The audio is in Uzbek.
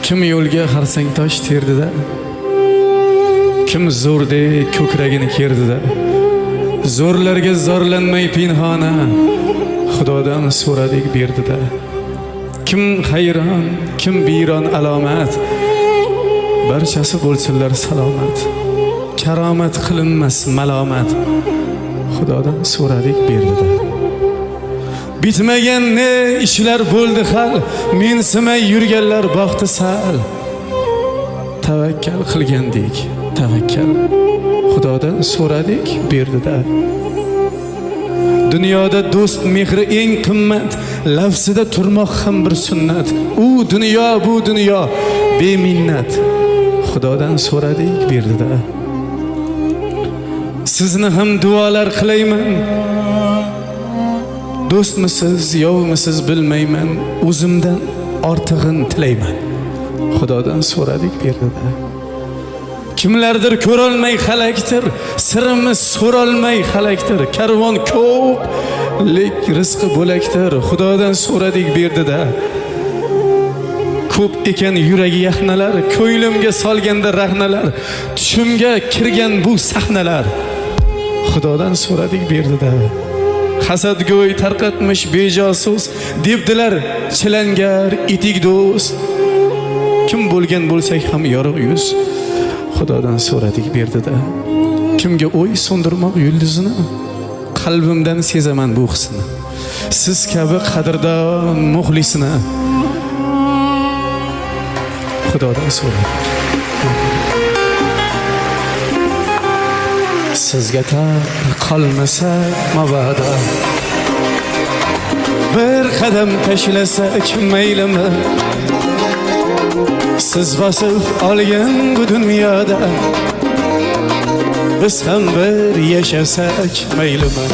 Kim yo'lga harsang tosh terdida, kim zo'rdek ko'kragini kerdida, zo'rlarga zorlanmay pinhona Xudodan so'radik berdida. Kim hayron, kim biyron alomat, barchasi bo'lsinlar salomat. Karomat qilinmas malomat, Xudodan so'radik berdida. Bitmagan ne ishlar bo'ldi hal, mensimay yurganlar baxti sal. Tavakkal qilgandik, tavakkal Xudodan so'radik berdida. Dunyoda do'st mehri eng qimmat, lafzida turmoq ham bir sunnat. U dunyo bu dunyo beminnat, Xudodan so'radik berdida. Sizni ham duolar qilayman, do'stmisiz yovmisiz bilmayman, o'zimdan ortig'in tilayman, Xudodan so'radik berdida. Kimlardir ko'rolmay xalakdir, sirimiz so'rolmay xalakdir. Karvon ko'p, lek rizqi bo'lakdir, Xudodan so'radik berdida. Ko'p ekan yuragi yaxnalar, ko'nglimga solganda rahnalar, tushimga kirgan bu sahnalar, Xudodan so'radik berdida. Hasadgo'y tarqatmish bejosus, debdilar chilangar etik do'st. Kim bo'lgan bo'lsak ham yorug' yuz, Xudodan so'radik berdida. Kimga o'y so'ndirmoq yulduzini, qalbimdan sezaman bu hisni. Siz kabi qadrdon muxlisini, Xudodan so'radik. Sizga tar qolmasa mabada, bir qadam tashlasak maylimi? Siz bosib olgan bu dunyoda, biz ham bir yashasak maylimi?